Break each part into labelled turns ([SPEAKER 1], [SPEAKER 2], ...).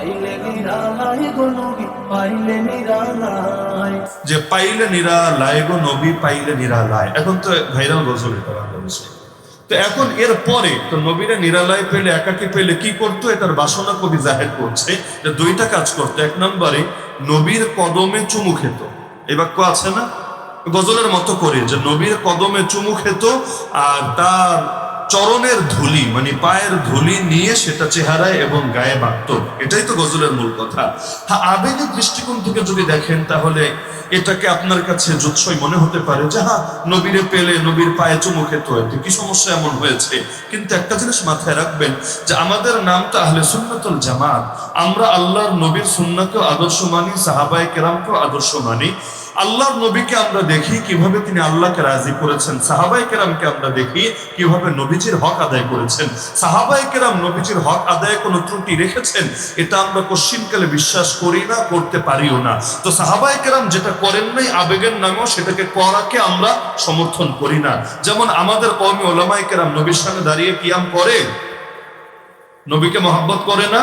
[SPEAKER 1] পাইলে নিরালাই গো নবী, পাইলে নিরালাই।
[SPEAKER 2] যে পাইলে নিরালায় গো নবী, পাইলে নিরালায়, এখন তো ভাইরাল গজল এটা বাংলাদেশে। তো এখন এর পরে তো নবীরা নিরালায় পেলে, একাকি পেলে কি করতো, এটার বাসনা কবি জাহের করছে যে দুইটা কাজ করতো। এক নম্বরে নবীর কদমে চুমু খেত, এই বাক্য আছে না গজলের মতো করে, যে নবীর কদমে চুমু খেত আর তার চরণের ধুলি মানে পায়ের ধুলি নিয়ে সেটা চেহারায় এবং গায়ে মাখত। এটাই তো গজলের মূল কথা। হ্যাঁ, আবেগের দৃষ্টিকোণ থেকে যদি দেখেন তাহলে এটাকে আপনার কাছে জুৎসই মনে হতে পারে যে হ্যাঁ, নবীরে পেলে নবীর পায়ে চুমু খেত, এতে কি সমস্যা এমন হয়েছে? কিন্তু একটা জিনিস মাথায় রাখবেন যে আমাদের নাম তো আহলে সুন্নাতুল জামাত। আমরা আল্লাহর নবীর সুন্নাতকেও আদর্শ মানি, সাহাবায়ে কেরামকেও আদর্শ মানি। আল্লাহর নবীকে আমরা দেখি কিভাবে তিনি আল্লাহকে রাজি করেছেন, সাহাবায়ে কেরামকে আমরা দেখি কিভাবে নবীজির হক আদায় করেছেন। সাহাবায়ে কেরাম নবীজির হক আদায়ে কোনো ত্রুটি রেখেছেন এটা আমরা কশ্চিনকালে বিশ্বাস করি না, করতে পারিও না। তো সাহাবায়ে কেরাম যেটা করেন নাই আবেগের নামেও সেটাকে করাকে আমরা সমর্থন করি না। যেমন আমাদের কওমি উলামায়ে কেরাম নবীর সামনে দাঁড়িয়ে কিয়াম করে, নবীকে মহব্বত করে না?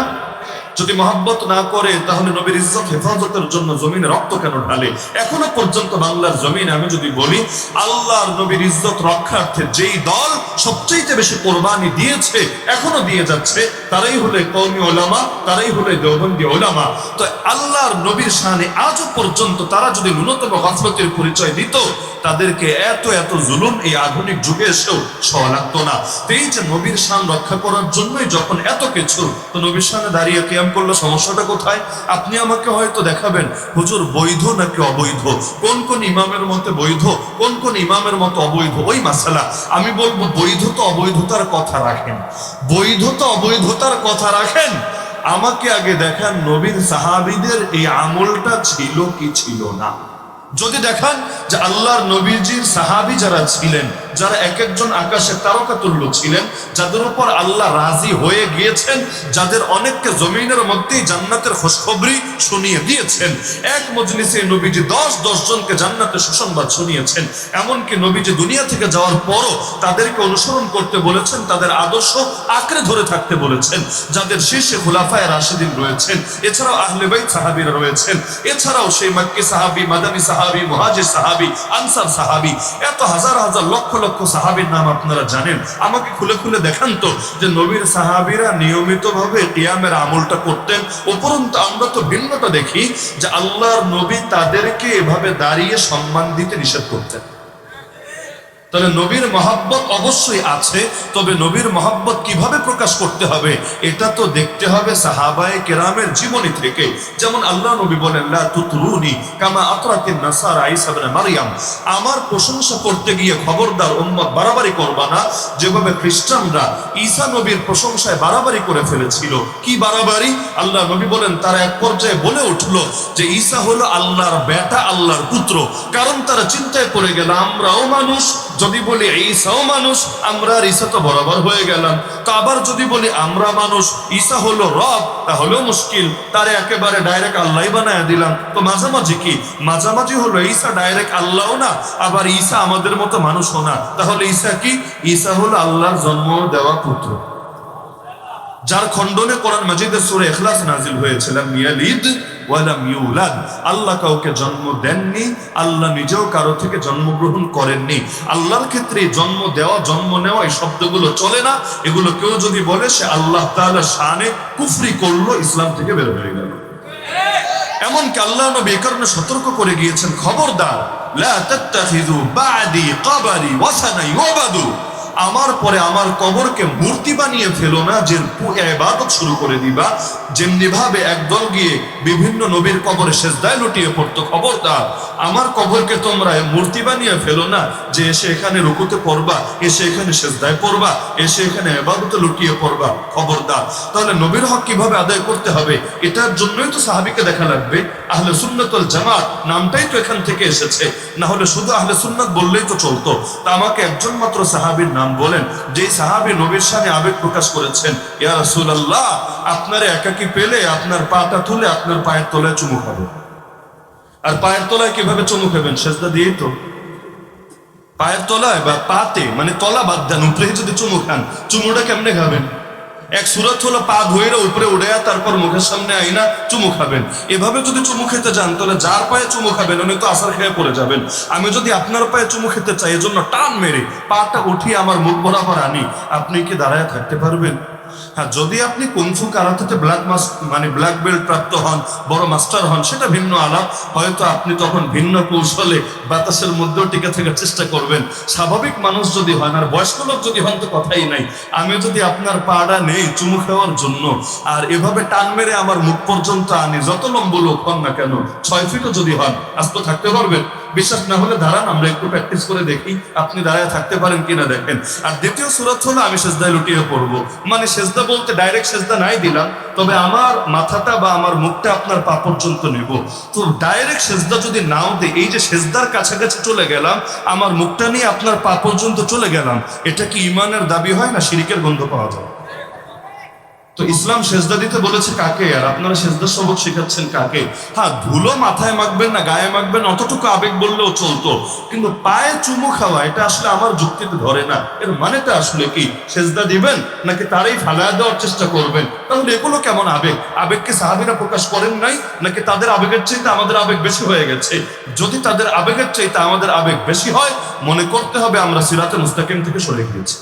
[SPEAKER 2] যদি মহব্বত না করে তাহলে নবীর ইজ্জত হেফাজতের জন্য জমিনে রক্ত কেন ঢালে? এখনো পর্যন্ত বাংলার জমিনে আমি যদি বলি আল্লাহর নবীর ইজ্জত রক্ষার্থে যেই দল সবচেয়ে বেশি কোরবানি দিয়েছে, এখনো দিয়ে যাচ্ছে, তারাই হলো কওমি উলামা, তারাই হলো দেওবন্দি উলামা। তো আল্লাহর নবীর শানে আজও পর্যন্ত তারা যদি ন্যূনতম গাফলতের পরিচয় দিত, তাদেরকে এত এত জুলুম এই আধুনিক যুগে এসেও সওয়া লাগতো না। তো এই যে নবীর শান রক্ষা করার জন্যই যখন এত কিছু, তো নবীর শানে দাঁড়িয়ে কিয়াম করলে সমস্যাটা কোথায়? আপনি আমাকে হয়তো দেখাবেন হুজুর বৈধ নাকি অবৈধ, কোন কোন ইমামের মতে বৈধ, কোন কোন ইমামের মতে অবৈধ, ওই মাসালা। আমি বলবো বৈধতা অবৈধতার কথা রাখেন, বৈধতা অবৈধতার কথা রাখেন। আমাকে আগে দেখান নবীর সাহাবীদের এই আমলটা ছিল কি ছিল না। যদি দেখান যে আল্লাহর নবীজির সাহাবী যারা ছিলেন, যারা এক একজন আকাশে তারকা তুল্য ছিলেন, যাদের উপর আল্লাহ রাজি হয়ে গিয়েছেন, যাদের অনেককে জমিনের মধ্যেই জান্নাতের খুশখবরি শুনিয়ে দিয়েছেন, এক মজলিসে নবীজি 10 জনকে জান্নাতের সুসংবাদ শুনিয়েছেন। এমনকি নবীজি দুনিয়া থেকে যাওয়ার পরও তাদেরকে অনুসরণ করতে বলেছেন, তাদের আদর্শ আঁকড়ে ধরে থাকতে বলেছেন। যাদের শীর্ষে খুলাফায়ে রাশিদিন রয়েছেন, এছাড়াও আহলে বাইত সাহাবীরা রয়েছেন, এছাড়াও সেই মক্কি সাহাবী, মাদানী সাহাবী, মুহাজির সাহাবী, আনসার সাহাবী, এত হাজার হাজার লক্ষ লক্ষ সাহাবীর নাম আপনারা জানেন। আমাকে খুলে খুলে দেখান তো যে নবীর সাহাবীরা নিয়মিতভাবে কিয়ামের আমলটা করতেন। উপরন্তু আমরা তো ভিন্নটা দেখি যে আল্লাহর নবী তাদেরকে এভাবে দাঁড়িয়ে সম্মান দিতে নিষেধ করতেন। তাহলে নবীর মহব্বত অবশ্যই আছে, তবে নবীর মহব্বত কিভাবে প্রকাশ করতে হবে এটা তো দেখতে হবে সাহাবায়ে কেরামের জীবনী থেকে। যেমন আল্লাহ নবী বলেন লা তুতরুনি কামা আতরাতিন নাসারা ঈসা ইবনে মারইয়াম, আমার প্রশংসা করতে গিয়ে খবরদার উম্মত বাড়াবাড়ি করবা না, যেভাবে খ্রিস্টানরা ঈসা নবীর প্রশংসায় বাড়াবাড়ি করে ফেলেছিল। কি বাড়াবাড়ি? আল্লাহ নবী বলেন তারা এক পর্যায়ে বলে উঠলো যে ঈসা হলো আল্লাহর বেটা, আল্লাহর পুত্র। কারণ তারা চিন্তায় পড়ে গেল আমরাও মানুষ, যদি বলি ঈসাও মানুষ, আমরা আর ঈসা তো বরাবর হয়ে গেলাম। তো আবার যদি বলি আমরা মানুষ, ঈসা হলো রব, তাহলেও মুশকিল, তারে একেবারে ডাইরেক্ট আল্লাহই বানায় দিলাম। তো মাঝামাঝি কি? মাঝামাঝি হলো ঈসা ডাইরেক্ট আল্লাহও না, আবার ঈসা আমাদের মতো মানুষও না। তাহলে ঈসা কি? ঈসা হলো আল্লাহর জন্ম দেওয়া পুত্র, যার খণ্ডনে কোরআন মাজিদের সূরা ইখলাস নাজিল হয়েছিল, ইয়ালিদ ওয়ালাম ইউলাদ, আল্লাহ কাউকে জন্ম দেননি, আল্লাহ নিজেও কারো থেকে জন্মগ্রহণ করেননি। আল্লাহর ক্ষেত্রে জন্ম দেওয়া, জন্ম নেওয়া এই শব্দগুলো চলে না। এগুলো কেউ যদি বলে সে আল্লাহ তাআলার শানে কুফরি করলো, ইসলাম থেকে বের হয়ে গেল। এমনকি আল্লাহ নবী এই কারণে সতর্ক করে গিয়েছেন, খবরদার লা তাত্তাখিযু বা'দি কবরি ওয়াসানা ইউবাদু, আমার পরে আমার কবরকে মূর্তি বানিয়ে ফেলো না, যে ইবাদত শুরু করে দিবা। যেমনি ভাবে একদল গিয়ে বিভিন্ন নবীর কবরে সেজদায় লুটিয়ে পড়তো, খবরদার আমার কবরকে তোমরা মূর্তি বানিয়ে ফেলো না, যে এসে এখানে রুকুতে পড়বা, এসে এখানে সেজদায় পড়বা, এসে এখানে ইবাদতে লুটিয়ে পড়বা, খবরদার। তাহলে নবীর হক কিভাবে আদায় করতে হবে এটার জন্যই তো সাহাবীকে দেখা লাগবে। আহলে সুন্নাত ওয়াল জামাত নামটাই তো এখান থেকে এসেছে, না হলে শুধু আহলে সুন্নাত বললেই তো চলতো। তা আমাকে একজন মাত্র সাহাবীর নাম বলেন যে সাহাবী নবীর সামনে আবেগ প্রকাশ করেছেন, ইয়া রাসূলুল্লাহ আপনার একাকি পেলে আপনার পাটা তুলে আপনার পায়ের তলায় চুমু খাবো। আর পায়ের তলায় কিভাবে চুমু খাবেন? সেজদা দিয়েই তো। পায়ের তলায় বা পাতে, মানে তলা বাদ দেন, উপরে যদি চুমু খান, চুমুটা কেমনে খাবেন? এক সুরত হলো পা ধুইরা উপরে উড়ে তারপর মুখের সামনে আইনা চুমু খাবেন। এভাবে যদি চুমু খেতে যান তাহলে যার পায়ে চুমু খাবেন উনি তো আসার খেয়ে পড়ে যাবেন। আমি যদি আপনার পায়ে চুমু খেতে চাই এজন্য টান মেরে পাটা উঠিয়ে আমার মুখ বরাবর আনি, আপনি কি দাঁড়ায় থাকতে পারবেন? হ্যাঁ, যদি আপনি কুংফু কারাতেতে ব্ল্যাক বেল্ট প্রাপ্ত হন, বড় মাস্টার হন, সেটা ভিন্ন আলাপ। হয়তো আপনি তখন ভিন্ন কৌশলে বাতাসের মধ্যেও টিকে থাকার চেষ্টা করবেন। স্বাভাবিক মানুষ যদি হন আর বয়স্ক লোক যদি হন তো কথাই নাই। আমি যদি আপনার পাড়া নেই চুমু খাওয়ার জন্য আর এভাবে টান মেরে আমার মুখ পর্যন্ত আনি, যত লম্বা লোক হন না কেন, 6 ফিটও যদি হন, আস্ত থাকতে পারবেন? বিশ্বাস না হলে দাঁড়ান, আমরা একটু প্র্যাকটিস করে দেখি আপনি দাঁড়ায় থাকতে পারেন কিনা দেখেন। আর দ্বিতীয় সূরত হলো আমি সেজদায় লুটিয়ে পড়বো। মানে সেজদা বলতে ডাইরেক্ট সেজদা নাই দিলাম, তবে আমার মাথাটা বা আমার মুখটা আপনার পা পর্যন্ত নেব। তো ডাইরেক্ট সেজদা যদি নাও দিই, এই যে সেজদার কাছাকাছি চলে গেলাম, আমার মুখটা নিয়ে আপনার পা পর্যন্ত চলে গেলাম, এটা কি ঈমানের দাবি হয় না শিরকের গন্ধ পাওয়া যায়? তো ইসলাম সেজদা দিতে বলেছে কাকে, আর আপনারা সেজদা সবক শেখাচ্ছেন কাকে? হ্যাঁ, ধুলো মাথায় মাখবেন না গায়ে মাখবেন অতটুকু আবেগ বললেও চলতো, কিন্তু পায়ে চুমু খাওয়া এটা আসলে আমার যুক্তিতে ধরে না। এর মানেটা আসলে কি? সেজদা দিবেন নাকি তারই ফালায়া দেওয়ার চেষ্টা করবেন? তাহলে এগুলো কেমন আবেগ? আবেগকে সাহাবীরা প্রকাশ করেন নাই, নাকি তাদের আবেগের চাইতে আমাদের আবেগ বেশি হয়ে গেছে? যদি তাদের আবেগের চাইতে আমাদের আবেগ বেশি হয়, মনে করতে হবে আমরা সিরাতে মুস্তাকিম থেকে সরে গিয়েছি।